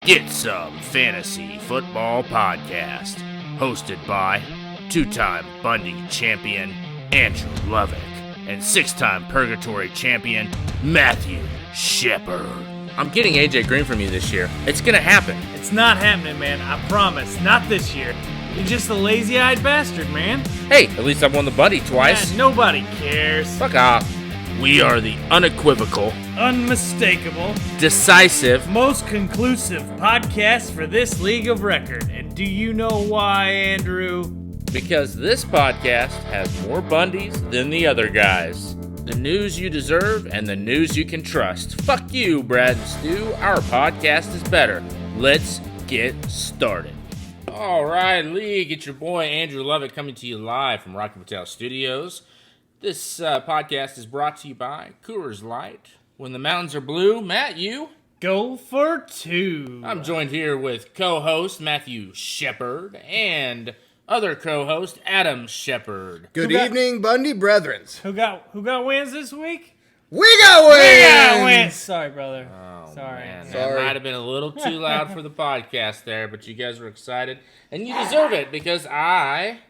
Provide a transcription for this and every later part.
Get Some Fantasy Football Podcast, hosted by two-time Bundy champion Andrew Lovick and six-time Purgatory champion Matthew Shepard. I'm getting AJ Green from you this year. It's gonna happen. It's not happening, man. I promise. Not this year. You're just a lazy-eyed bastard, man. Hey, at least I've won the Bundy twice. Yeah, nobody cares. Fuck off. We are the unequivocal, Unmistakable, decisive, most conclusive podcast for this league of record. And do you know why, Andrew? because this podcast has more Bundys than the other guys. The news you deserve and the news you can trust. Fuck you, Brad and Stu. Our podcast is better. Let's get started. All right, League. It's your boy, Andrew Lovick, coming to you live from Rocky Patel Studios. This podcast is brought to you by Coors Light. When the mountains are blue, Matt, you? Go for two. I'm joined here with co-host Matthew Shepard and other co-host Adam Shepard. Good evening, Bundy brethrens. Who got wins this week? We got wins! We got wins. Sorry, brother. Oh, Sorry. man. That Sorry. might have been a little too loud for the podcast there, but you guys were excited. And you deserve it because I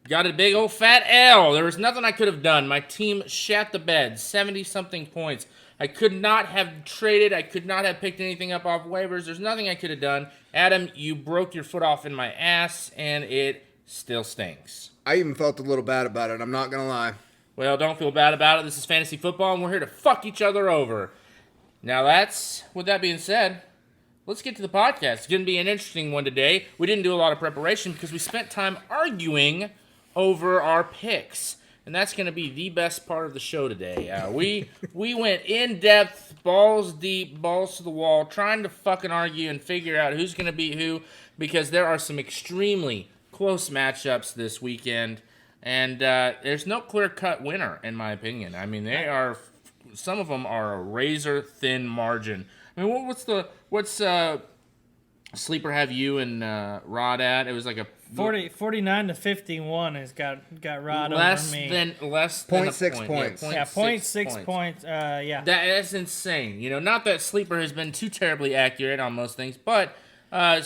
got a big old fat L. There was nothing I could have done. My team shat the bed, 70-something points. I could not have traded. I could not have picked anything up off waivers. There's nothing I could have done. Adam, you broke your foot off in my ass, and it still stinks. I even felt a little bad about it, I'm not going to lie. Well, don't feel bad about it. This is fantasy football, and we're here to fuck each other over. Now, with that being said, let's get to the podcast. It's going to be an interesting one today. We didn't do a lot of preparation because we spent time arguing over our picks. And that's going to be the best part of the show today. We went in depth, balls deep, balls to the wall, trying to fucking argue and figure out who's going to beat who, because there are some extremely close matchups this weekend, and there's no clear-cut winner, in my opinion. I mean, some of them are a razor-thin margin. I mean, what's Sleeper have you and Rod at? It was like a 49 to 51 has got Rod less over me. Less than a 0.6 point. points. Yeah, 0.6 points. Yeah. That's insane. You know, not that Sleeper has been too terribly accurate on most things, but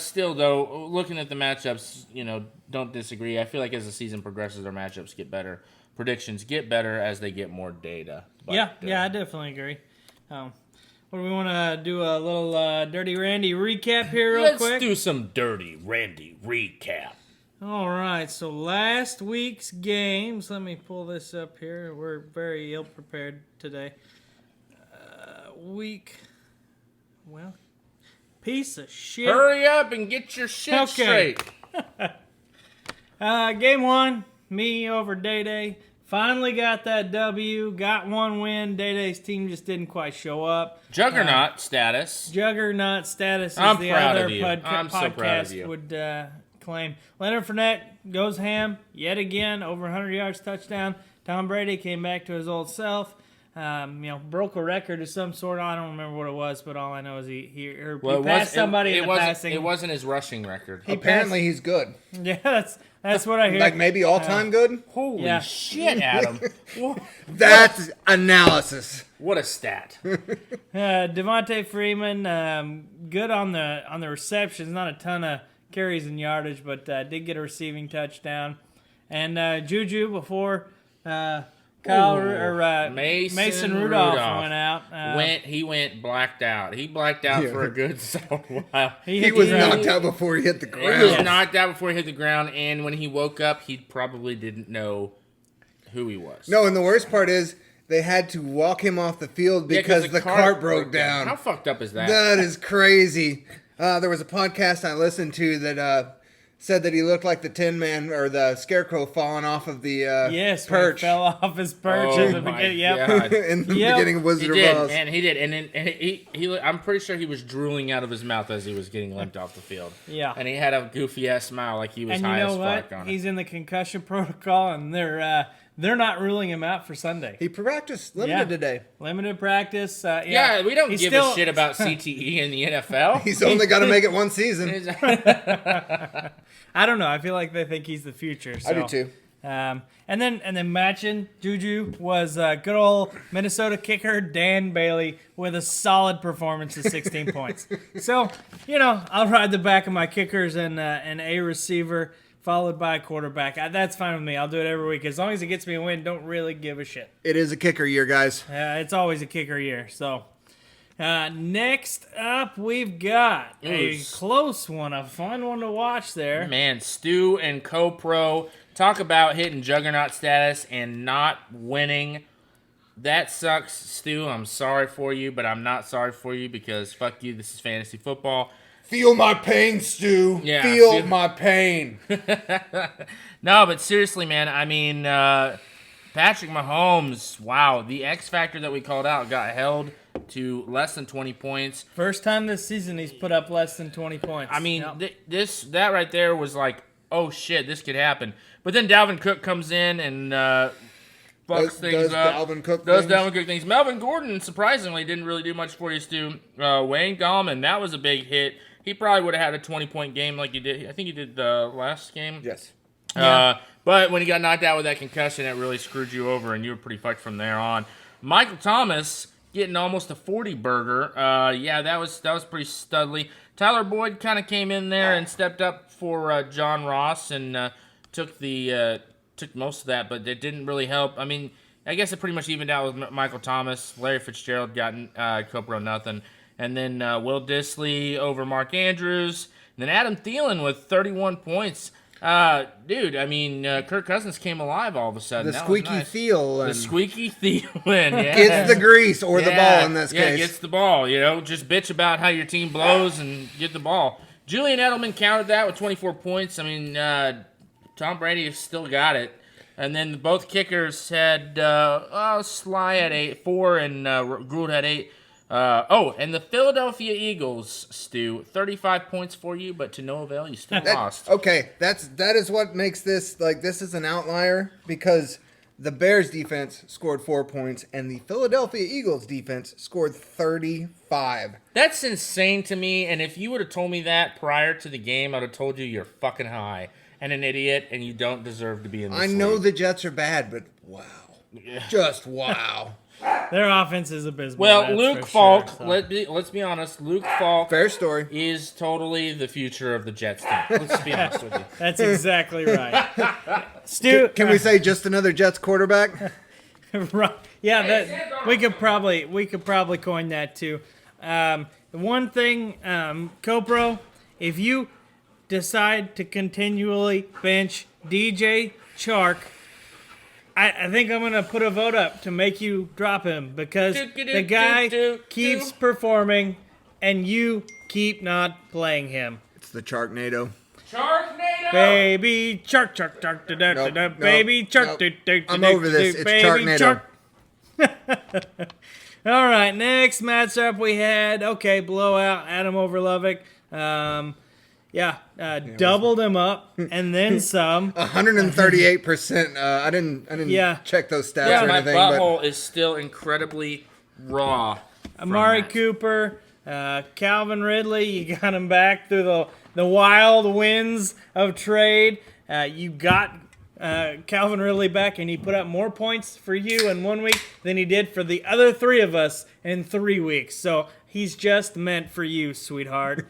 still, though, looking at the matchups, you know, don't disagree. I feel like as the season progresses, our matchups get better. Predictions get better as they get more data. But, Yeah, I definitely agree. What do we want to do? A little Dirty Randy recap here real quick? Let's do some Dirty Randy recap. All right, so last week's games. Let me pull this up here. We're very ill-prepared today. Piece of shit. Hurry up and get your shit straight. Game one, me over Day-Day. Finally got that W. Got one win. Day-Day's team just didn't quite show up. Juggernaut status. Juggernaut status, I'm as the proud other of you. I'm so proud of you. podcast would claim. Leonard Fournette goes ham yet again, over 100 yards, touchdown. Tom Brady came back to his old self. Broke a record of some sort. I don't remember what it was, but all I know is he passed somebody in the passing. It wasn't his rushing record. Apparently he's good. Yeah, that's what I hear. Like maybe all-time good? Holy shit, Adam. That's analysis. What a stat. Devontae Freeman, good on the receptions. Not a ton of carries and yardage, but did get a receiving touchdown. And Juju before Mason Rudolph went out. He went blacked out. He blacked out for a good solid while. He was knocked out before he hit the ground. He was knocked out before he hit the ground, and when he woke up, he probably didn't know who he was. No, and the worst part is they had to walk him off the field because the cart broke down. How fucked up is that? That is crazy. There was a podcast I listened to that said that he looked like the Tin Man or the Scarecrow falling off of the perch. He fell off his perch Oh in the beginning. Yep. God. In the beginning of Wizard of Oz. And he did, and he I'm pretty sure he was drooling out of his mouth as he was getting limped off the field. Yeah. And he had a goofy ass smile like he was And high you know as what? fuck on He's it. in the concussion protocol, and they're not ruling him out for Sunday. He practiced limited today. Limited practice. Yeah, we don't He's give a shit about CTE in the NFL. He's only got to make it one season. I don't know. I feel like they think he's the future. So. I do too. And then matching Juju was good old Minnesota kicker Dan Bailey with a solid performance of 16 points. So, I'll ride the back of my kickers and a receiver followed by a quarterback. That's fine with me. I'll do it every week. As long as it gets me a win, don't really give a shit. It is a kicker year, guys. It's always a kicker year. So, next up, we've got a close one, a fun one to watch there. Man, Stu and CoPro talk about hitting juggernaut status and not winning. That sucks, Stu. I'm sorry for you, but I'm not sorry for you because fuck you. This is fantasy football. Feel my pain, Stu. Yeah, Feel my pain. No, but seriously, man. I mean, Patrick Mahomes, wow. The X factor that we called out got held to less than 20 points. First time this season he's put up less than 20 points. I mean, that right there was like, oh shit, this could happen. But then Dalvin Cook comes in and fucks things up. Dalvin Cook things. Melvin Gordon, surprisingly, didn't really do much for you, Stu. Wayne Gallman, that was a big hit. He probably would have had a 20-point game like he did. I think he did the last game. Yes. But when he got knocked out with that concussion, it really screwed you over, and you were pretty fucked from there on. Michael Thomas getting almost a 40-burger. That was pretty studly. Tyler Boyd kind of came in there and stepped up for John Ross and took most of that, but it didn't really help. I mean, I guess it pretty much evened out with Michael Thomas. Larry Fitzgerald got CoPro nothing. And then Will Dissly over Mark Andrews. And then Adam Thielen with 31 points. Dude, I mean, Kirk Cousins came alive all of a sudden. The squeaky Thielen. The squeaky Thielen, yeah. Gets the grease or the ball in this case. Yeah, gets the ball, Just bitch about how your team blows and get the ball. Julian Edelman countered that with 24 points. I mean, Tom Brady has still got it. And then both kickers had Sly had 4 and Gould had 8. And the Philadelphia Eagles, Stu, 35 points for you, but to no avail, you still lost. Okay, that is what makes this, this is an outlier because the Bears defense scored 4 points and the Philadelphia Eagles defense scored 35. That's insane to me, and if you would have told me that prior to the game, I'd have told you you're fucking high and an idiot and you don't deserve to be in this I know league. the Jets are bad, but wow. Just wow. Their offense is abysmal. Well, Luke Falk, sure, so. let's be honest, Luke Falk Fair story. is totally the future of the Jets team. Let's be honest with you. That's exactly right. Stu, Can we say just another Jets quarterback? right. Yeah, we could probably coin that too. The one thing, CoPro, if you decide to continually bench DJ Chark, I think I'm going to put a vote up to make you drop him because the guy keeps performing and you keep not playing him. It's the Charknado. Sharknado! Baby Chark, Chark, Chark, da, da, da, da, baby Chark, da, da, da, I'm over this. It's baby Charknado. Chark. All right, next matchup we had, blowout, Adam over Lovick. Doubled him up and then some. 138%. I didn't check those stats Yeah, or my anything. butthole is still incredibly raw. Amari Cooper, Calvin Ridley, you got him back through the wild winds of trade. You got Calvin Ridley back, and he put up more points for you in 1 week than he did for the other 3 of us in 3 weeks. So he's just meant for you, sweetheart.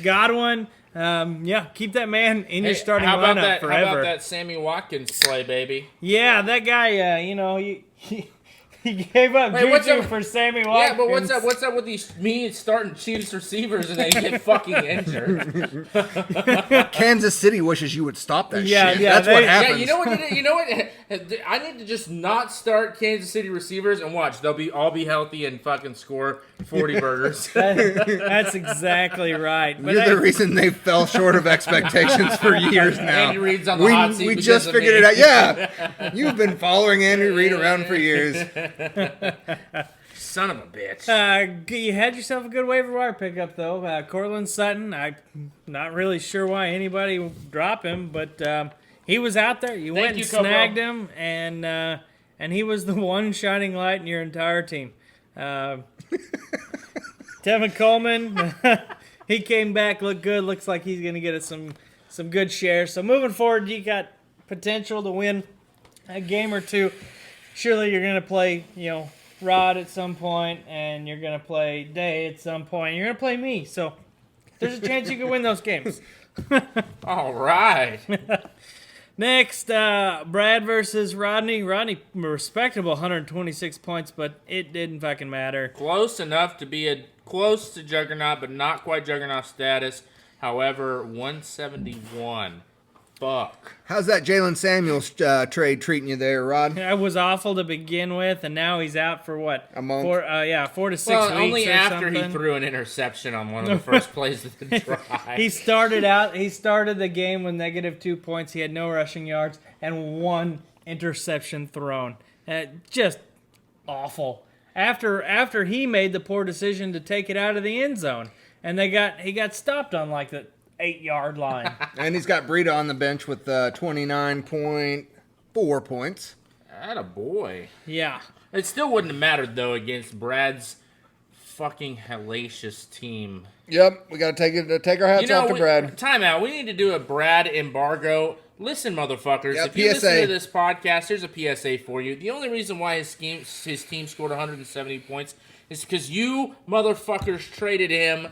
Godwin, keep that man in your starting lineup forever. How about that Sammy Watkins play, baby? Yeah, that guy, he gave up Juju for Sammy Watkins. Yeah, but what's up with these me starting Chiefs receivers and they get fucking injured? Kansas City wishes you would stop that shit. Yeah, That's what happens. Yeah, you know what? I need to just not start Kansas City receivers and watch. They'll all be healthy and fucking score 40 burgers. That's exactly right. But You're the reason they fell short of expectations for years now. Andy Reid's on the hot seat. We just figured it out. Yeah, you've been following Andy Reid around for years. Son of a bitch. You had yourself a good waiver wire pickup, though. Cortland Sutton, I'm not really sure why anybody would drop him, but he was out there. You went and snagged him, and he was the one shining light in your entire team. Tevin Coleman, he came back, looked good. Looks like he's going to get us some good shares. So moving forward, you got potential to win a game or two, surely you're going to play, Rod at some point, and you're going to play Day at some point. You're going to play me, so there's a chance you can win those games. All right. Next, Brad versus Rodney. Rodney, respectable 126 points, but it didn't fucking matter. Close enough to be close to Juggernaut, but not quite Juggernaut status. However, 171. Fuck. How's that Jalen Samuels trade treating you there, Rod? It was awful to begin with, and now he's out for what? A month? 4 to 6 Well, weeks only or after something. he threw an interception on one of the first plays of the drive. He started the game with -2 points. He had no rushing yards and 1 interception thrown. Just awful. After he made the poor decision to take it out of the end zone, and he got stopped on like the 8-yard line. And he's got Breida on the bench with 29.4 points. Atta boy. Yeah. It still wouldn't have mattered, though, against Brad's fucking hellacious team. Yep, we got to take our hats off to Brad. Time out. We need to do a Brad embargo. Listen, motherfuckers. Yeah, if you PSA. listen to this podcast, here's a PSA for you. The only reason why his team scored 170 points is because you motherfuckers traded him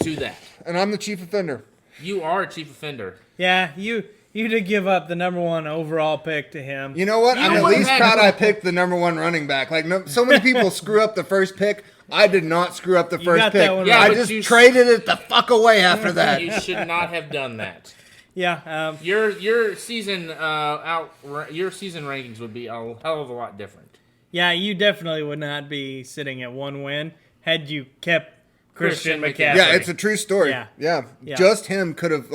to that. And I'm the chief offender. You are a chief offender. Yeah, you did give up the number 1 overall pick to him. You know what? You I'm at would've least had- proud I picked the number 1 running back. Like, so many people screw up the first pick. I did not screw up the first got pick. that one right. I Yeah, just but you- traded it the fuck away after that. You should not have done that. Yeah, Your season rankings would be a hell of a lot different. yeah, you definitely would not be sitting at 1 win had you kept Christian Christian McCaffrey. Yeah, it's a true story. Yeah. Yeah. Yeah. Just him could have,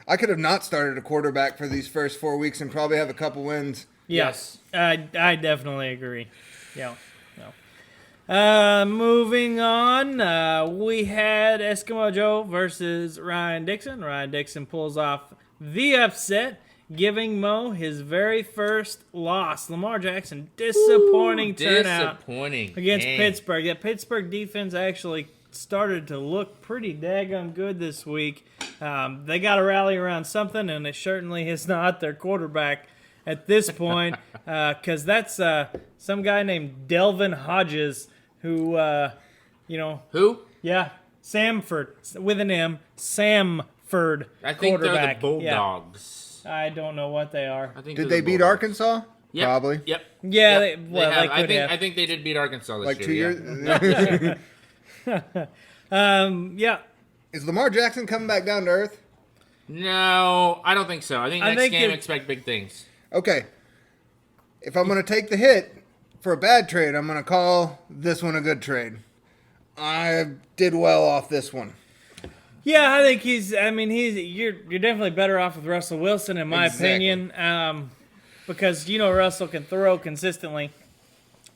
I could have not started a quarterback for these first 4 weeks and probably have a couple wins. Yes. I definitely agree. Yeah. No. Moving on, we had Eskimo Joe versus Ryan Dixon. Ryan Dixon pulls off the upset, giving Mo his very first loss. Lamar Jackson, disappointing turnout Disappointing. against game. Pittsburgh. That Pittsburgh defense actually started to look pretty daggone good this week. They got to rally around something, and it certainly is not their quarterback at this point, because that's some guy named Delvin Hodges, who, Who? yeah, Samford, with an M, Samford I think they're the quarterback. Bulldogs. Yeah, I don't know what they are. I think Did they're they the beat Bulldogs. Arkansas? Yep. Probably. Yep. Yeah, Yep. they have. could have. I think they did beat Arkansas this Like year. 2 yeah. years? Yeah, Is Lamar Jackson coming back down to earth? No, I don't think so. I think I next think game it- expect big things. Okay. If I'm going to take the hit for a bad trade, I'm going to call this one a good trade. I did well off this one. yeah, I think you're definitely better off with Russell Wilson, in my Exactly. opinion, because Russell can throw consistently.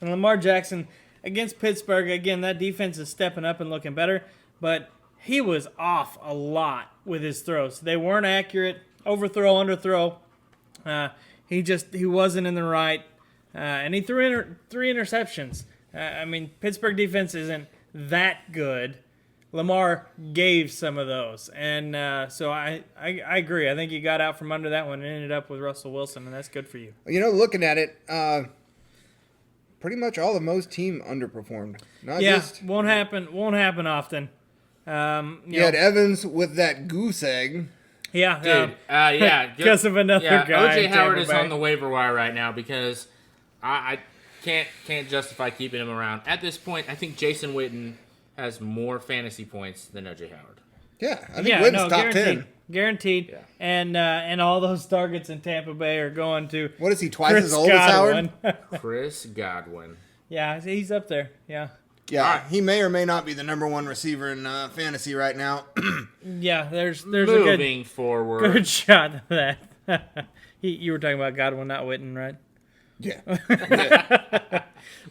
And Lamar Jackson against Pittsburgh, again, that defense is stepping up and looking better, but he was off a lot with his throws. They weren't accurate, overthrow, underthrow. He wasn't in the right, and he threw three interceptions. Pittsburgh defense isn't that good. Lamar gave some of those, and so I agree. I think you got out from under that one and ended up with Russell Wilson, and that's good for you. Looking at it, pretty much all of Mo's team underperformed. Not Yeah, just won't happen often. you had Evans with that goose egg. Yeah, Dude, yeah. because of another Yeah, guy. OJ in Howard Tampa is Bay. on the waiver wire right now because I can't justify keeping him around. At this point, I think Jason Witten has more fantasy points than OJ Howard. Yeah, I think Witten's top 10. Guaranteed. Yeah. And all those targets in Tampa Bay are going to What is he, twice Chris as old as Howard? Godwin. Chris Godwin. Yeah, he's up there. Yeah. Yeah, he may or may not be the number one receiver in fantasy right now. Yeah, there's a Moving forward. good shot of that. You were talking about Godwin, not Witten, right? Yeah.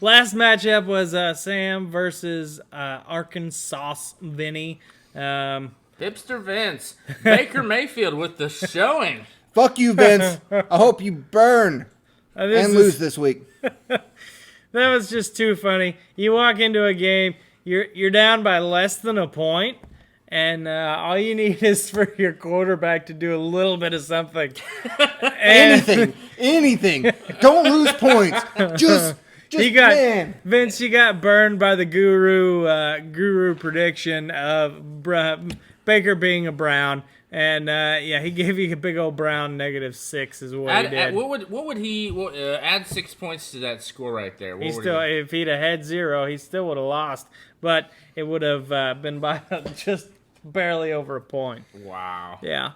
Last matchup was Sam versus Arkansas Vinny. Hipster Vince. Baker Mayfield with the showing. Fuck you, Vince. I hope you burn and lose this week. That was just too funny. You walk into a game, you're down by less than a point, And all you need is for your quarterback to do a little bit of something. Anything. Don't lose points. Just man. Vince, you got burned by the guru prediction of Baker being a Brown. And he gave you a big old Brown -6 is what he did. What would he add 6 points to that score right there? If he'd have had 0, he still would have lost, but it would have been by just barely over a point. Wow. Yeah.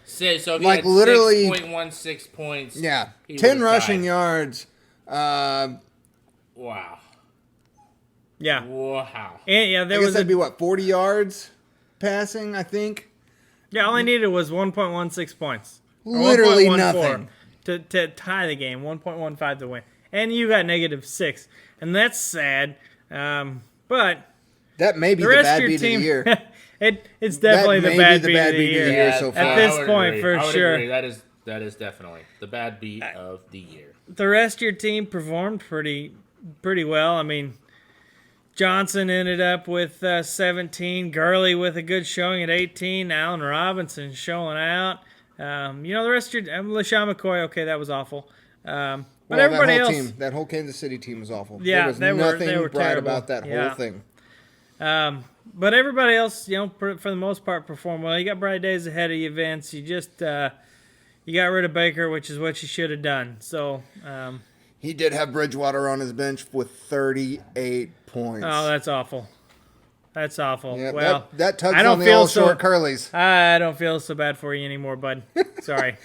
So if he like had literally 6.16 points. Yeah. He 10 would've rushing tied. yards. Wow. Yeah. Wow. And there I guess was that'd be 40 yards passing, I think. all I needed was 1.16 points. Or Literally 1.14 nothing. to tie the game. 1.15 to win, and you got -6, and that's sad. But That may be the the rest bad of your beat team, of the year. it's definitely That the may bad be beat of the year. year so far. At this I would point, agree. for I would sure. agree. That is definitely the bad beat of the year. The rest of your team performed pretty well. I mean, Johnson ended up with 17. Gurley with a good showing at 18. Allen Robinson showing out. The rest of your LaShawn McCoy, okay, that was awful. But Well, everybody that whole else, team, that whole Kansas City team was awful. Yeah, there was they were nothing bright terrible. about that Yeah. whole thing. but everybody else, for the most part, performed well. You got bright days ahead of you, Vince. You just you got rid of Baker, which is what you should have done. So. He did have Bridgewater on his bench with 38 points. Oh, that's awful. That's awful. Yeah, well, that tugs I don't on the feel all so- short curlies. I don't feel so bad for you anymore, bud. Sorry.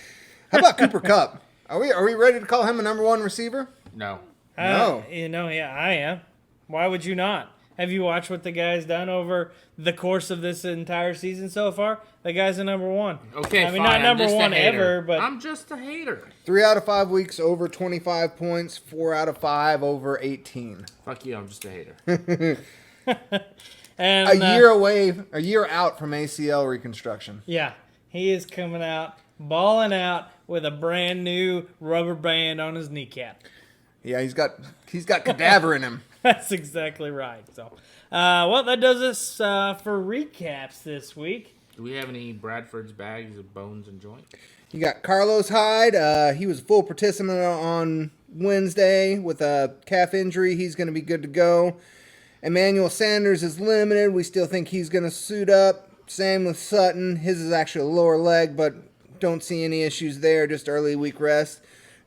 How about Cooper Kupp? Are we ready to call him a number 1 receiver? No. No. Yeah, I am. Why would you not? Have you watched what the guy's done over the course of this entire season so far? The guy's a number 1. Okay, I mean, fine. not number I'm just 1 a hater. ever, but I'm just a hater. 3 out of 5 weeks over 25 points. 4 out of 5 over 18. Fuck you. I'm just a hater. and A year out from ACL reconstruction. Yeah, he is coming out, balling out with a brand new rubber band on his kneecap. Yeah, he's got cadaver in him. That's exactly right. So, that does us for recaps this week. Do we have any Bradford's bags of bones and joint? You got Carlos Hyde. He was a full participant on Wednesday with a calf injury. He's going to be good to go. Emmanuel Sanders is limited. We still think he's going to suit up. Same with Sutton. His is actually a lower leg, but don't see any issues there. Just early week rest.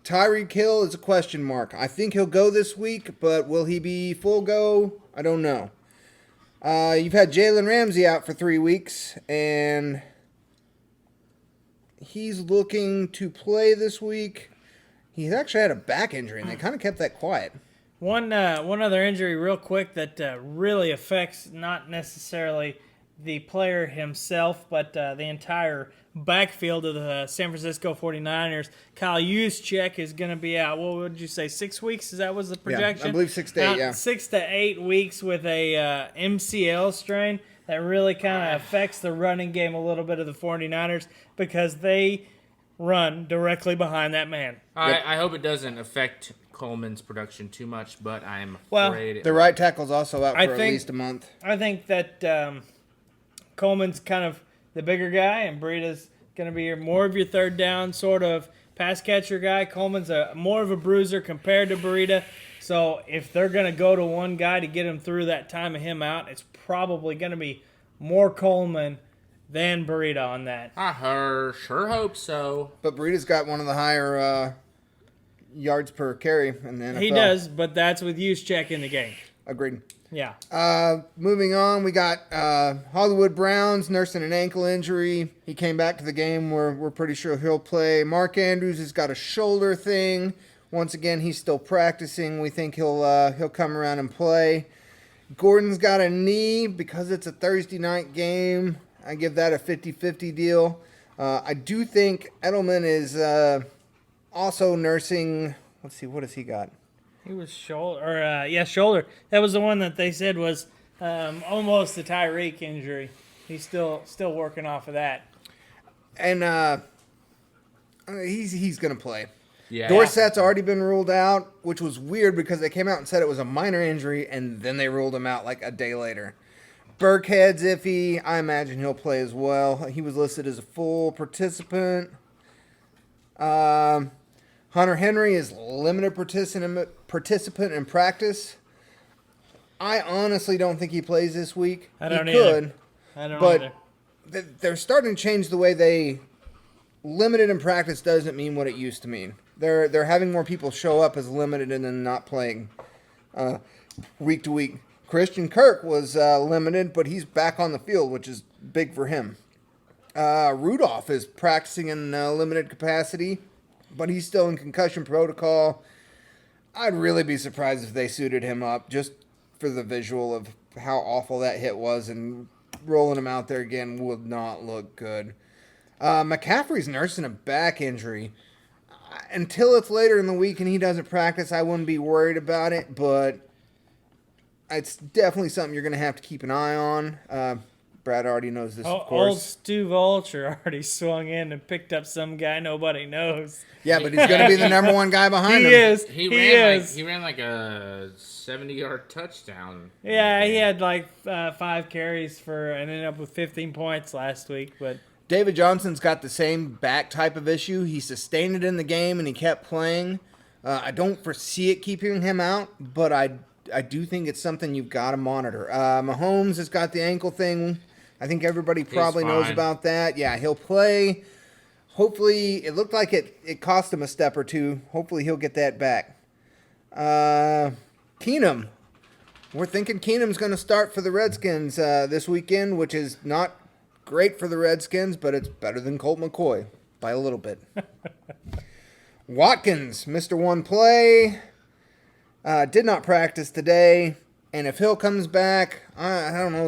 Tyreek Hill is a question mark. I think he'll go this week, but will he be full go? I don't know. You've had Jalen Ramsey out for 3 weeks, and he's looking to play this week. He's actually had a back injury, and they kind of kept that quiet. One other injury real quick that really affects not necessarily the player himself, but the entire backfield of the San Francisco 49ers. Kyle Juszczyk is going to be out. What would you say, 6 weeks? Is that was the projection? I believe 6 to 8, Out yeah. 6 to 8 weeks with a MCL strain that really kind of affects the running game a little bit of the 49ers because they run directly behind that man. I hope it doesn't affect Coleman's production too much, but I'm afraid The right tackle's also out for I at think- least a month. I think that Coleman's kind of the bigger guy, and Breida's going to be more of your third down sort of pass catcher guy. Coleman's more of a bruiser compared to Breida. So if they're going to go to one guy to get him through that time of him out, it's probably going to be more Coleman than Breida on that. I sure hope so. But Breida's got one of the higher yards per carry in the NFL. He does, but that's with Juszczyk in the game. Agreed. Yeah. Moving on, we got Hollywood Browns nursing an ankle injury. He came back to the game. We're pretty sure he'll play. Mark Andrews has got a shoulder thing. Once again, he's still practicing. We think he'll come around and play. Gordon's got a knee because it's a Thursday night game. I give that a 50-50 deal. I do think Edelman is also nursing. Let's see, what has he got? He was shoulder. Shoulder. That was the one that they said was almost a Tyreek injury. He's still working off of that. And he's going to play. Yeah. Dorsett's already been ruled out, which was weird because they came out and said it was a minor injury, and then they ruled him out like a day later. Burkhead's iffy. I imagine he'll play as well. He was listed as a full participant. Hunter Henry is limited participant in practice. I honestly don't think he plays this week. I don't he either. could, I don't but either. they're starting to change the way they limited in practice doesn't mean what it used to mean. They're having more people show up as limited and then not playing week to week. Christian Kirk was limited, but he's back on the field, which is big for him. Rudolph is practicing in limited capacity, but he's still in concussion protocol. I'd really be surprised if they suited him up just for the visual of how awful that hit was, and rolling him out there again would not look good. McCaffrey's nursing a back injury. Until it's later in the week and he doesn't practice, I wouldn't be worried about it, but it's definitely something you're going to have to keep an eye on. Brad already knows this, of course. Old Stu Vulture already swung in and picked up some guy nobody knows. Yeah, but he's going to be the number one guy behind him. He is. He ran like a 70-yard touchdown. Yeah, he had like 5 carries and ended up with 15 points last week. But David Johnson's got the same back type of issue. He sustained it in the game and he kept playing. I don't foresee it keeping him out, but I do think it's something you've got to monitor. Mahomes has got the ankle thing. I think everybody probably knows about that. Yeah, he'll play. Hopefully, it looked like it cost him a step or two. Hopefully, he'll get that back. Keenum. We're thinking Keenum's going to start for the Redskins this weekend, which is not great for the Redskins, but it's better than Colt McCoy by a little bit. Watkins, Mr. One Play, did not practice today, and if Hill comes back, I don't know.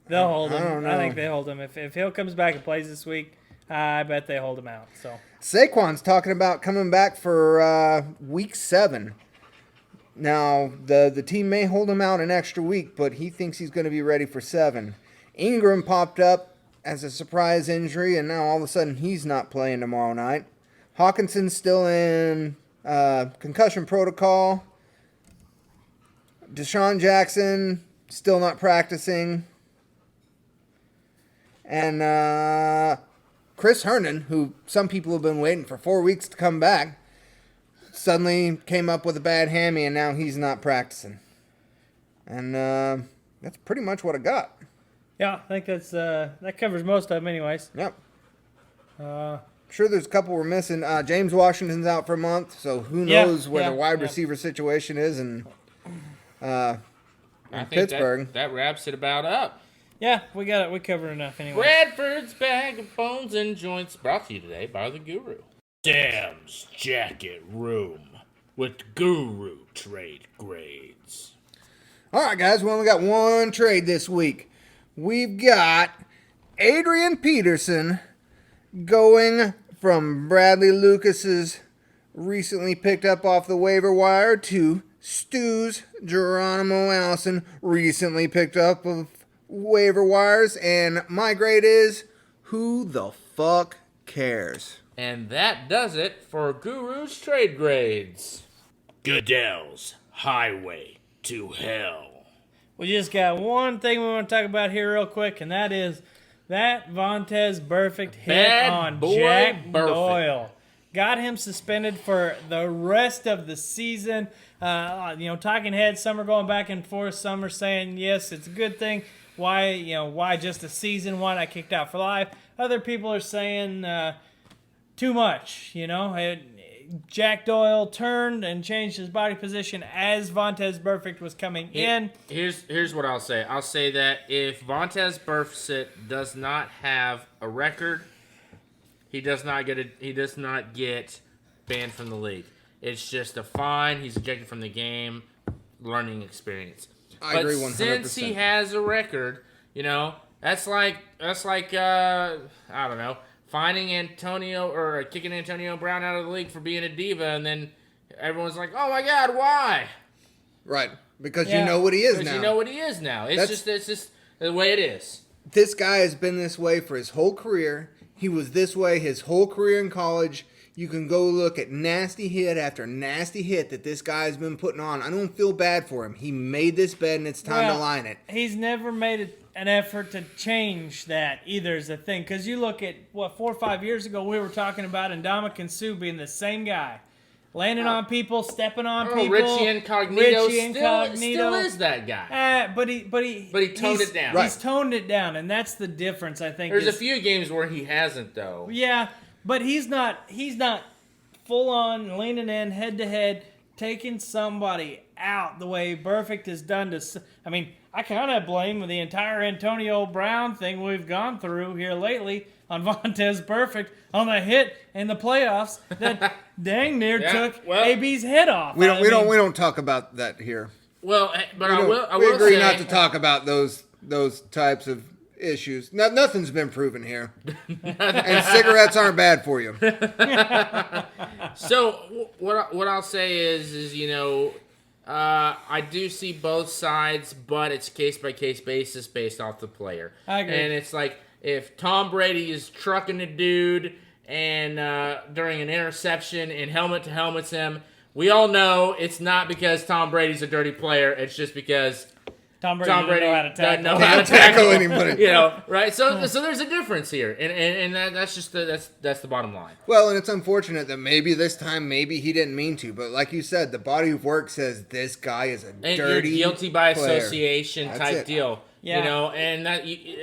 they'll hold him. I don't know. think they hold him. If Hill comes back and plays this week, I bet they hold him out. So Saquon's talking about coming back for week 7. Now, the team may hold him out an extra week, but he thinks he's going to be ready for 7. Ingram popped up as a surprise injury, and now all of a sudden he's not playing tomorrow night. Hawkinson's still in concussion protocol. Deshaun Jackson still not practicing. And Chris Herndon, who some people have been waiting for 4 weeks to come back, suddenly came up with a bad hammy, and now he's not practicing. And that's pretty much what I got. yeah, I think that covers most of them, anyways. Yep. Sure, there's a couple we're missing. James Washington's out for a month, so who knows where the wide receiver situation is in Pittsburgh. That wraps it about up. Yeah, we got it. We covered enough anyway. Bradford's Bag of Bones and Joints, brought to you today by the Guru. Sam's Jacket Room with Guru trade grades. All right, guys, we only got one trade this week. We've got Adrian Peterson going from Bradley Lucas's recently picked up off the waiver wire to Stu's Geronimo Allison, recently picked up of waiver wires. And my grade is, who the fuck cares? And that does it for Guru's trade grades. Goodell's Highway to Hell. We just got one thing we want to talk about here real quick, and that is that Vontaze Burfict hit Bad on boy Jack Burfict. Doyle. Got him suspended for the rest of the season. Talking heads, some are going back and forth. Some are saying, yes, it's a good thing. Why just a season? Why not kicked out for life? Other people are saying too much. Jack Doyle turned and changed his body position as Vontaze Burfict was coming in. Here's what I'll say. I'll say that if Vontaze Burfict does not have a record, he does not get banned from the league. It's just a fine. He's ejected from the game. Learning experience. I agree 100%. Since he has a record, that's like I don't know, finding Antonio or kicking Antonio Brown out of the league for being a diva, and then everyone's like, "Oh my God, why?" Right, because you know what he is now. Because you know what he is now. It's just the way it is. This guy has been this way for his whole career. He was this way his whole career in college. You can go look at nasty hit after nasty hit that this guy's been putting on. I don't feel bad for him. He made this bed, and it's time to line it. He's never made an effort to change that either is a thing. Because you look at, 4 or 5 years ago, we were talking about Ndamukong Suh being the same guy. Landing on people, stepping on people. Richie Incognito still is that guy. But he toned it down. He's toned it down, and that's the difference, I think. There's a few games where he hasn't, though. Yeah, but he's not full on leaning in head to head, taking somebody out the way Burfict has done to. I mean, I kind of blame the entire Antonio Brown thing we've gone through here lately on Vontaze Burfict on the hit in the playoffs that dang near took AB's head off. We don't talk about that here. Well, but I will agree say, not to talk about those types of issues. Nothing's been proven here, and cigarettes aren't bad for you. So what I'll say is I do see both sides, but it's case by case basis based off the player. I agree. And it's like if Tom Brady is trucking a dude and during an interception and helmet to helmets him, we all know it's not because Tom Brady's a dirty player. It's just because Tom Brady doesn't know how to tackle anybody. Right? So there's a difference here, and that's just that's the bottom line. Well, and it's unfortunate that maybe this time he didn't mean to, but like you said, the body of work says this guy is a dirty you're guilty by player. association type deal. Yeah. And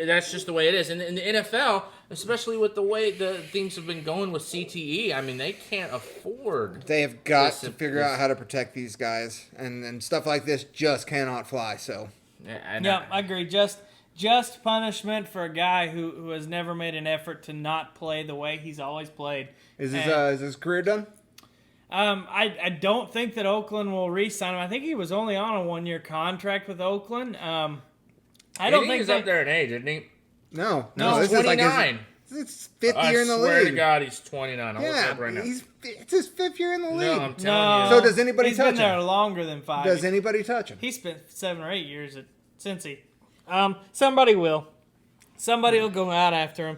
that's just the way it is. And in the NFL, especially with the way the things have been going with CTE, I mean, they can't afford. They have got to figure out how to protect these guys, and stuff like this just cannot fly. So. Yeah, I agree. Just punishment for a guy who has never made an effort to not play the way he's always played. Is his career done? I don't think that Oakland will re-sign him. I think he was only on a 1-year contract with Oakland. I don't think he's up there in age, isn't he? No, he's 29. It's fifth year in the league. I swear to God, he's 29. I'll look up right now. It's his 5th year in the league. No, I'm telling you. So does anybody touch him? He's been there longer than 5. Does anybody touch him? He spent 7 or 8 years at Cincy. Somebody will. Somebody will go out after him.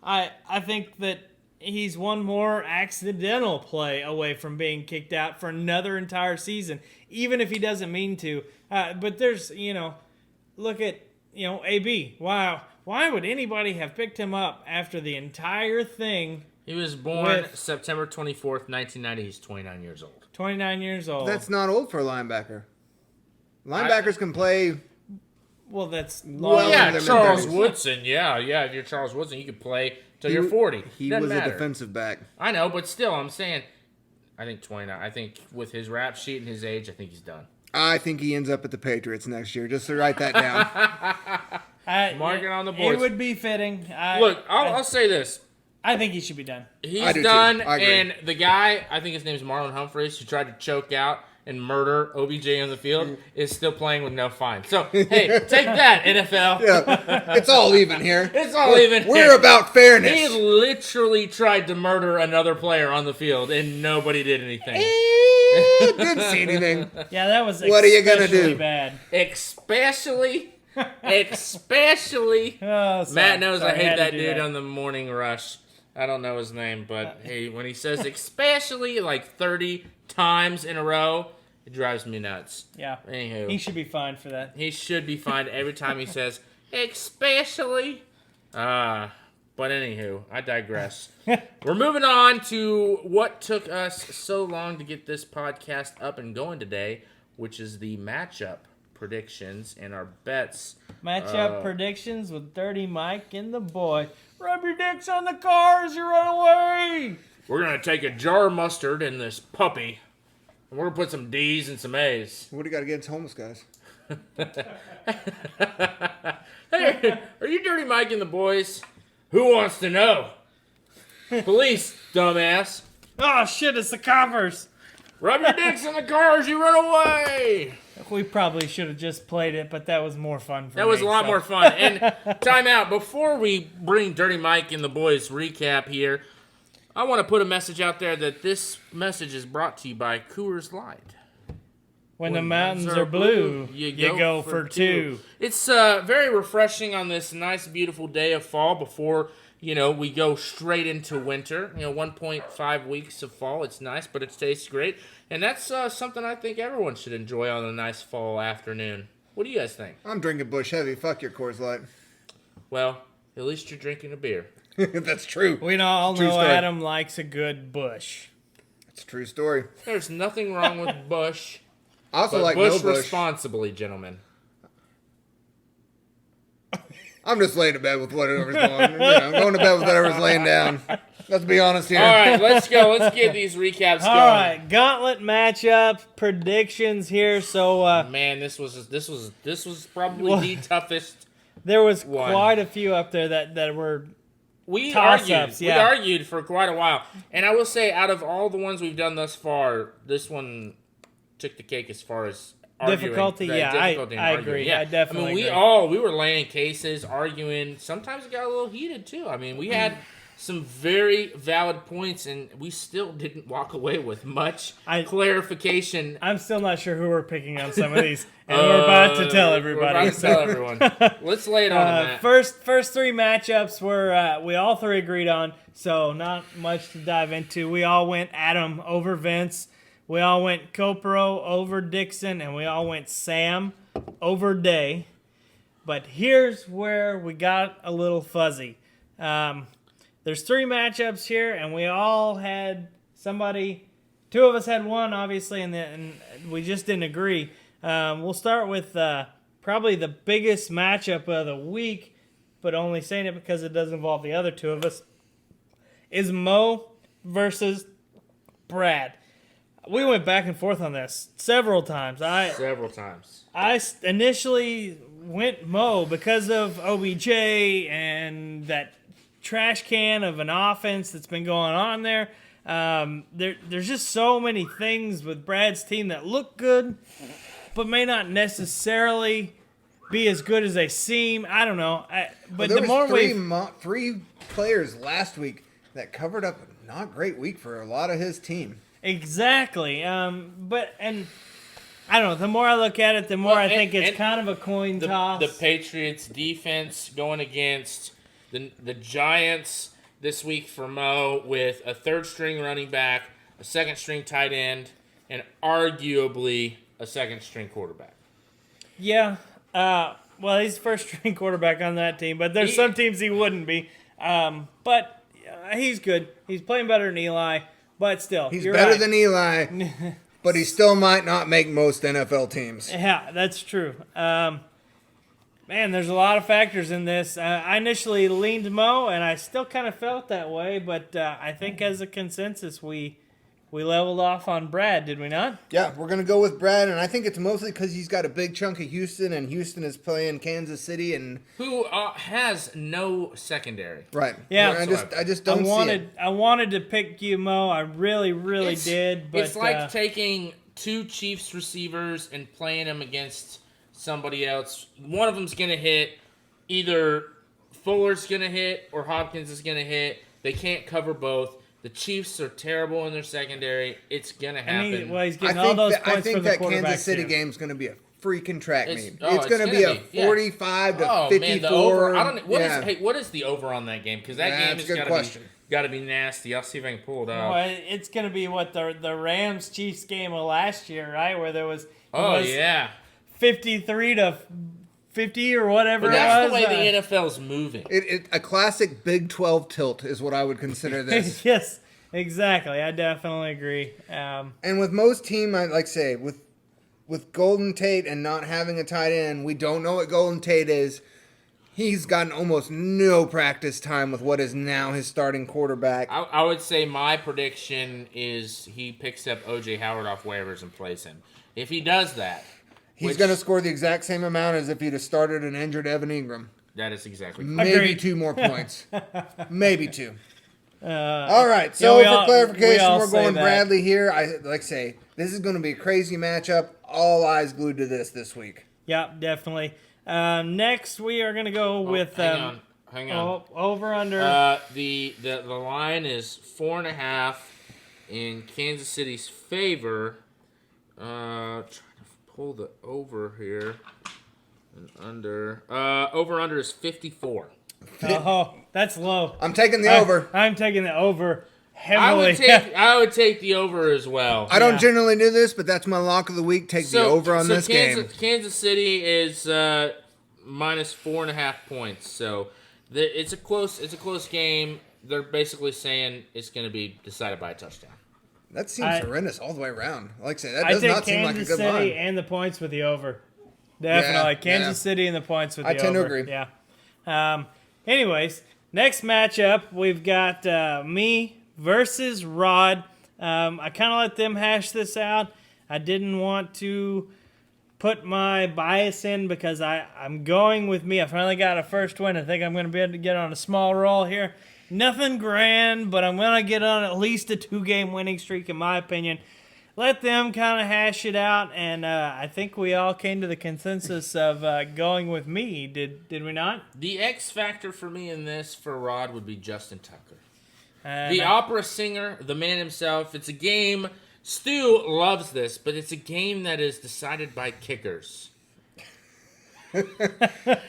I think that he's one more accidental play away from being kicked out for another entire season, even if he doesn't mean to. But there's, look at, AB. Wow. Why would anybody have picked him up after the entire thing? He was born September 24th, 1990. He's 29 years old. 29 years old. That's not old for a linebacker. Linebackers can play. Well, that's Charles Woodson. Yeah. If you're Charles Woodson, you could play till you're 40. He was a defensive back. I know, but still, I'm saying, I think 29. I think with his rap sheet and his age, I think he's done. I think he ends up at the Patriots next year. Just to write that down. Mark it on the board. It would be fitting. I'll say this. I think he should be done. He's done, and the guy, I think his name's Marlon Humphreys, who tried to choke out and murder OBJ on the field, is still playing with no fine. So, hey, take that, NFL. Yeah, it's all even here. It's all even. We're about fairness. He literally tried to murder another player on the field, and nobody did anything. Didn't see anything. Yeah, that was what are you gonna do? Bad. Especially. Matt knows I hate that dude on the Morning Rush. I don't know his name, but hey, when he says especially like 30 times in a row, it drives me nuts. Yeah. Anywho, he should be fined for that. He should be fined every time he says especially. But anywho, I digress. We're moving on to what took us so long to get this podcast up and going today, which is the matchup predictions and our bets. Matchup predictions with Dirty Mike and the boy. Rub your dicks on the car as you run away. We're going to take a jar of mustard and this puppy, and we're going to put some D's and some A's. What do you got against homeless guys? Hey, are you Dirty Mike and the boys? Who wants to know? Police, dumbass. Oh, shit, it's the coppers. Rub your dicks in the car as you run away. We probably should have just played it, but that was more fun for me. That was a lot more fun. And time out. Before we bring Dirty Mike and the boys recap here, I want to put a message out there that this message is brought to you by Coors Light. When the mountains are blue, you go for two. It's very refreshing on this nice, beautiful day of fall before, we go straight into winter. 1.5 weeks of fall. It's nice, but it tastes great. And that's something I think everyone should enjoy on a nice fall afternoon. What do you guys think? I'm drinking Busch Heavy. Fuck your Coors Light. Well, at least you're drinking a beer. That's true. We all True know story. Adam likes a good Busch. It's a true story. There's nothing wrong with Busch. I also But like Busch no Busch. responsibly, gentlemen. I'm just laying to bed with whatever's going on. I'm going to bed with whatever's laying down. Let's be honest here. All right, let's go. Let's get these recaps going. All right, gauntlet matchup predictions here. So Man, this was probably the toughest. there was One. quite a few up there that were. We Toss-ups, argued. yeah. We argued for quite a while, and I will say, out of all the ones we've done thus far, this one took the cake as far as arguing. Difficulty, Right, yeah, difficulty in I arguing. agree. Yeah. I definitely we agree. were laying cases, arguing. Sometimes it got a little heated too. I mean, we had some very valid points, and we still didn't walk away with much clarification. I'm still not sure who we're picking on some of these, and we're about to tell everybody. We're about to tell everyone. Let's lay it on them, Matt. First three matchups were we all three agreed on, so not much to dive into. We all went Adam over Vince. We all went Copro over Dixon, and we all went Sam over Day. But here's where we got a little fuzzy. There's three matchups here, and we all had somebody. Two of us had one, obviously, and we just didn't agree. We'll start with probably the biggest matchup of the week, but only saying it because it does involve the other two of us, is Mo versus Brad. We went back and forth on this several times. Several times. I initially went Mo because of OBJ and that trash can of an offense that's been going on there. There's just so many things with Brad's team that look good, but may not necessarily be as good as they seem. I don't know. But There the more was three players last week that covered up a not great week for a lot of his team. Exactly. But I don't know. The more I look at it, the more I think it's kind of a coin toss. The Patriots defense going against the Giants this week for Mo with a third string running back, a second string tight end, and arguably a second string quarterback. Yeah. Well, he's first string quarterback on that team, but there's some teams he wouldn't be. But he's good. He's playing better than Eli, but still. He's you're better right. than Eli, but he still might not make most NFL teams. Yeah, that's true. Man, there's a lot of factors in this. I initially leaned Mo, and I still kind of felt that way, but I think as a consensus, we leveled off on Brad, did we not? Yeah, we're going to go with Brad, and I think it's mostly because he's got a big chunk of Houston, and Houston is playing Kansas City, and Who has no secondary. right. Yeah. I just don't see it. I wanted to pick you, Mo. I really did. But It's like taking two Chiefs receivers and playing them against somebody else. One of them's going to hit. Either Fuller's going to hit or Hopkins is going to hit. They can't cover both. The Chiefs are terrible in their secondary. It's going to happen. he's getting all those points I think for the that quarterback Kansas City here. game's going to be a freaking track meet. oh, It's going to be a yeah. 45 to 54. Man, the over. I don't. Yeah. What is the over on that game? Because that game That's has a good question. got to be nasty. I'll see if I can pull it out. Well, it's going to be what the Rams Chiefs game of last year, right? Where there was 53 to 50 or whatever But it that's was. the way the NFL's moving. A classic Big 12 tilt is what I would consider this. Yes, exactly. I definitely agree. And with most team, I like say with Golden Tate and not having a tight end, we don't know what Golden Tate is. He's gotten almost no practice time with what is now his starting quarterback. I would say my prediction is he picks up O.J. Howard off waivers and plays him. If he does that, He's going to score the exact same amount as if he'd have started an injured Evan Ingram. that is exactly Maybe Agreed. 2 more points. Maybe 2. All right, so we for all clarification, we're say going that. Bradley here. I say this is going to be a crazy matchup. All eyes glued to this week. Yeah, definitely. Next, we are going to go with hang on. over under. The line is 4.5 in Kansas City's favor. Trying to pull the over here and under. Over/under is 54. Oh, that's low. I'm taking the over. I'm taking the over heavily. I would take the over as well. I don't generally do this, but that's my lock of the week. Take the over on this game. Kansas City is minus 4.5 points. So it's a close game. They're basically saying it's going to be decided by a touchdown. That seems horrendous all the way around. Like I say, that I does take not seem like a Kansas good City line. and the points with the over. Definitely. Kansas City and the points with the over. I tend to agree. Yeah. Anyways, next matchup, we've got me versus Rod. I kind of let them hash this out. I didn't want to put my bias in because I'm going with me. I finally got a first win. I think I'm going to be able to get on a small roll here. Nothing grand, but I'm going to get on at least a 2-game winning streak, in my opinion. Let them kind of hash it out, and I think we all came to the consensus of going with me. Did we not? The X factor for me in this for Rod would be Justin Tucker. The opera singer, the man himself. It's a game, Stu loves this, but it's a game that is decided by kickers. Stu's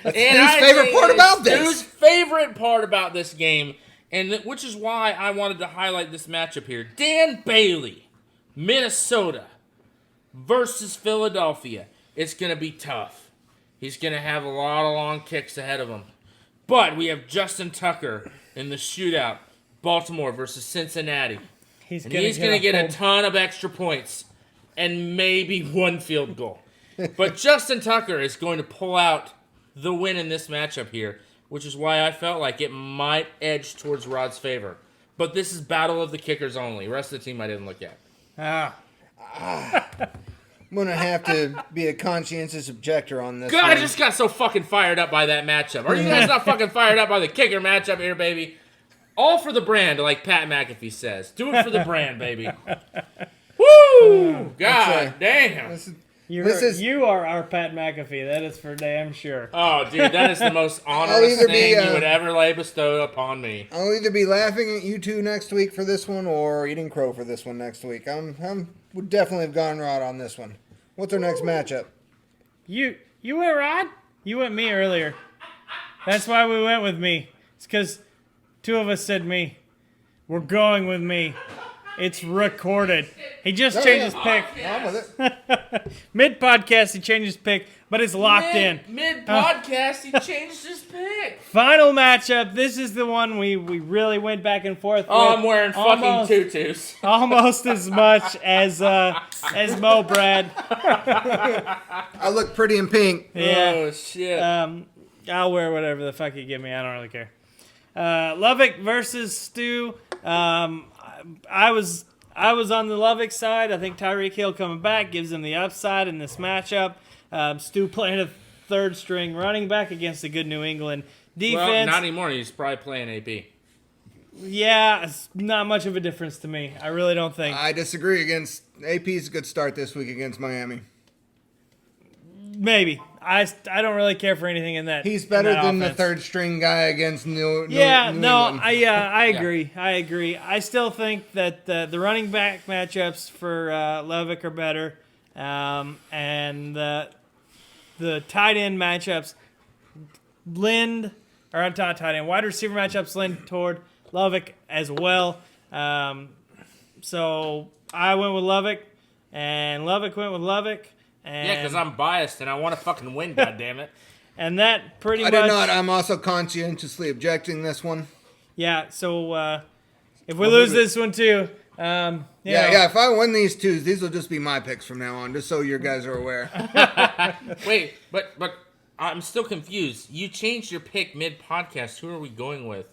favorite part about this. Stu's favorite part about this game, and which is why I wanted to highlight this matchup here. Dan Bailey, Minnesota versus Philadelphia. It's going to be tough. He's going to have a lot of long kicks ahead of him. But we have Justin Tucker in the shootout. Baltimore versus Cincinnati. He's going to get a ton of extra points and maybe one field goal. But Justin Tucker is going to pull out the win in this matchup here, which is why I felt like it might edge towards Rod's favor. But this is battle of the kickers only. The rest of the team I didn't look at. I'm going to have to be a conscientious objector on this God, one. I just got so fucking fired up by that matchup. Are you guys not fucking fired up by the kicker matchup here, baby? All for the brand, like Pat McAfee says. Do it for the brand, baby. Woo! God damn. You are our Pat McAfee. That is for damn sure. Oh, dude, that is the most honorous thing you would ever lay bestow upon me. I'll either be laughing at you two next week for this one or eating crow for this one next week. Would definitely have gone Rod on this one. What's our next matchup? You went Rod? You went me earlier. That's why we went with me. It's because 2 of us said me. We're going with me. It's recorded. He just changed his pick. I'm with it. Mid-podcast, he changed his pick, but it's locked in. Mid-podcast, he changed his pick. Final matchup. This is the one we really went back and forth with. I'm wearing fucking tutus. Almost as much as Mo Brad. I look pretty in pink. Yeah. Oh, shit. I'll wear whatever the fuck you give me. I don't really care. Lovick versus Stu. I was on the Lovick side. I think Tyreek Hill coming back gives him the upside in this matchup. Stu playing a third-string running back against a good New England defense. Well, not anymore. He's probably playing AP. Yeah, it's not much of a difference to me. I really don't think. I disagree. AP's a good start this week against Miami. Maybe. I don't really care for anything in that. He's better than offense. the third-string guy against New England. I agree. I agree. I still think that the running back matchups for Lovick are better, and the tight end matchups wide receiver matchups lend toward Lovick as well. So I went with Lovick, and Lovick went with Lovick. Yeah, because I'm biased and I want to fucking win, goddammit. And that pretty much... I did not. I'm also conscientiously objecting this one. Yeah, so if we lose this one too... If I win these 2, these will just be my picks from now on, just so you guys are aware. Wait, but I'm still confused. You changed your pick mid-podcast. Who are we going with?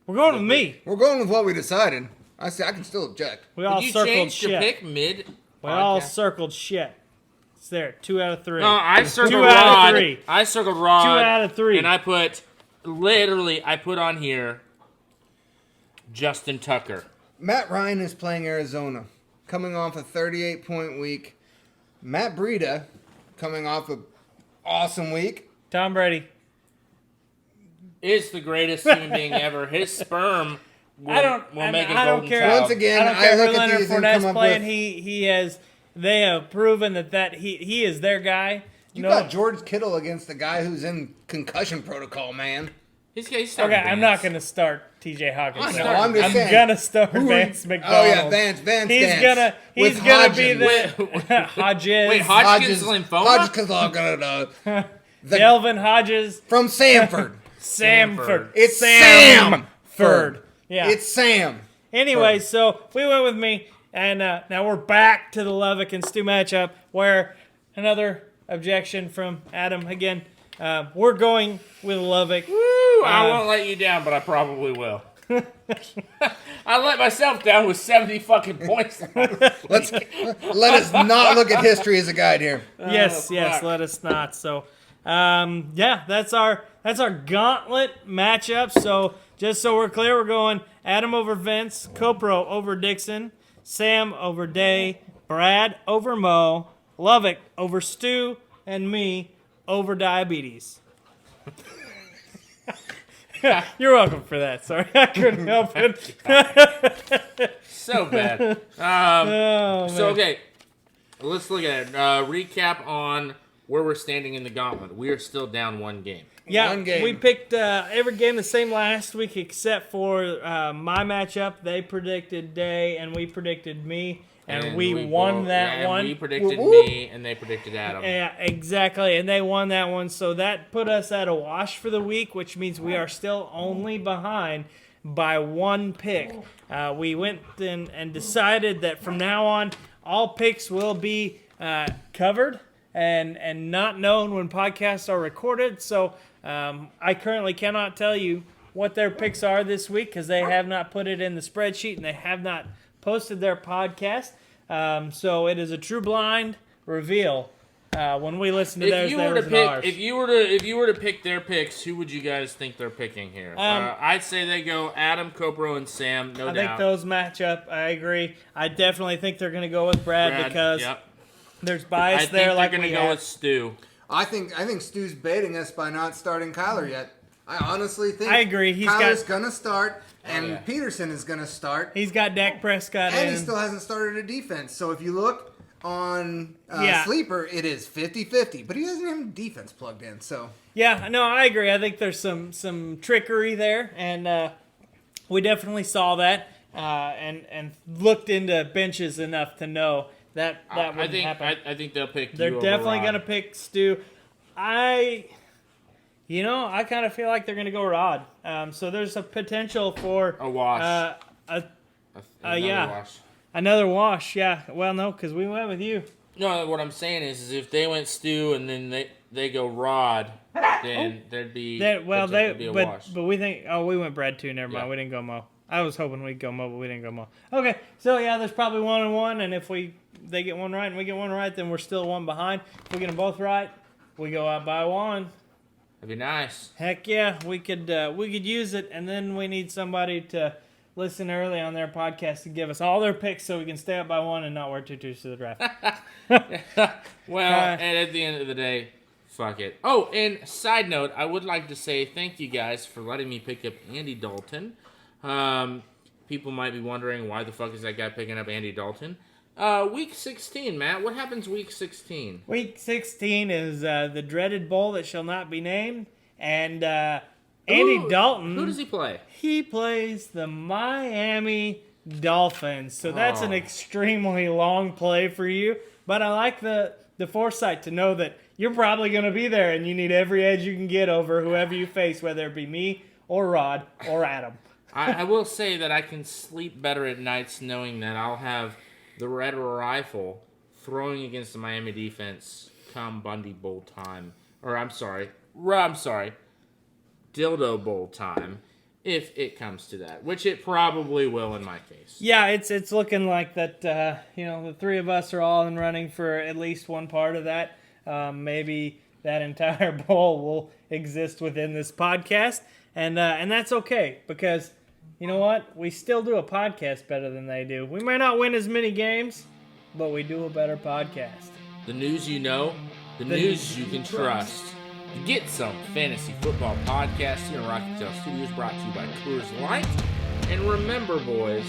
We're going with me. We're going with what we decided. I can still object. We all you circled changed shit. your pick mid-podcast? We all circled shit. It's there. 2 out of 3. No, I circled 2 Rod. out of 3. I circled Rod. 2 out of 3. And I put on here Justin Tucker. Matt Ryan is playing Arizona, coming off a 38-point week. Matt Breida, coming off an awesome week. Tom Brady. Is the greatest human being ever. His sperm will make a golden care. child. Once again, I don't care I look who at Leonard these and Fournette's come up playing. with... He has they have proven that he is their guy. You got George Kittle against the guy who's in concussion protocol, man. He's Okay, I'm not going to start T.J. Hawkins. I'm just saying. going to start Vance McDonald. Oh yeah, Vance. He's gonna be the Hodges. Wait, Hodgkin's lymphoma? Hodgkin's Delvin Hodges from Samford. Samford. It's Samford. Yeah. It's Sam. Anyway, so we went with me, and now we're back to the Lovick and Stu matchup, where another objection from Adam again. We're going with Lovick. Woo! I won't let you down, but I probably will. I let myself down with 70 fucking points. Let us not look at history as a guide here. Yes, let us not. So, that's our gauntlet matchup. So, just so we're clear, we're going Adam over Vince, Copro over Dixon, Sam over Day, Brad over Mo, Lovick over Stu, and me over Diabetes. You're welcome for that. Sorry, I couldn't help it. So bad. So, okay, let's look at it. Recap on where we're standing in the gauntlet. We are still down one game. Yeah, One game. we picked every game the same last week except for my matchup. They predicted Day, and we predicted me. And we won that one. We predicted me, and they predicted Adam. Yeah, exactly. And they won that one. So that put us at a wash for the week, which means we are still only behind by one pick. We went and decided that from now on, all picks will be covered and not known when podcasts are recorded. So I currently cannot tell you what their picks are this week because they have not put it in the spreadsheet and they have not posted their podcast. So it is a true blind reveal. When we listen to theirs, ours. If you were to pick their picks, who would you guys think they're picking here? I'd say they go Adam, Copro, and Sam. No doubt. I think those match up. I agree. I definitely think they're going to go with Brad because there's bias there. They're going to go with Stu. I think Stu's baiting us by not starting Kyler yet. I honestly think I agree. Kyler's going to start, and Peterson is going to start. He's got Dak Prescott and he still hasn't started a defense. So if you look on Sleeper, it is 50-50, but he doesn't have defense plugged in. So yeah, no, I agree. I think there's some trickery there, and we definitely saw that and looked into benches enough to know that wouldn't happen. I think they'll pick. They're definitely going to pick Stu. I kind of feel like they're going to go Rod. So there's a potential for a wash. Wash. Another wash, yeah. Well, no, because we went with you. No, what I'm saying is if they went Stu and then they go Rod, then there'd be a wash. But we think we went Brad too. Never mind, we didn't go Mo. I was hoping we'd go Mo, but we didn't go Mo. Okay, so yeah, there's probably 1-1, and if they get one right and we get one right, then we're still one behind. If we get them both right, we go out by one. That'd be nice. Heck yeah, we could use it, and then we need somebody to listen early on their podcast to give us all their picks so we can stay up by one and not wear tutus to the draft. Well, and at the end of the day, fuck it. Oh, and side note, I would like to say thank you guys for letting me pick up Andy Dalton. People might be wondering why the fuck is that guy picking up Andy Dalton? Week 16, Matt. What happens week 16? Week 16 is the dreaded bowl that shall not be named. And Andy Dalton. Who does he play? He plays the Miami Dolphins. So that's an extremely long play for you. But I like the foresight to know that you're probably going to be there and you need every edge you can get over whoever you face, whether it be me or Rod or Adam. I will say that I can sleep better at nights knowing that I'll have the red rifle throwing against the Miami defense come Bundy Bowl time. Or I'm sorry, Dildo Bowl time, if it comes to that, which it probably will in my case. Yeah, it's looking like that. The three of us are all in running for at least one part of that. Maybe that entire bowl will exist within this podcast, and that's okay because you know what? We still do a podcast better than they do. We may not win as many games, but we do a better podcast. The news you know, the news you can trust. To get some fantasy football podcast here in Rocky Tail Studios, brought to you by Coors Light. And remember, boys,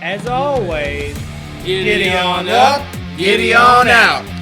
as always, giddy on up. Giddy on out.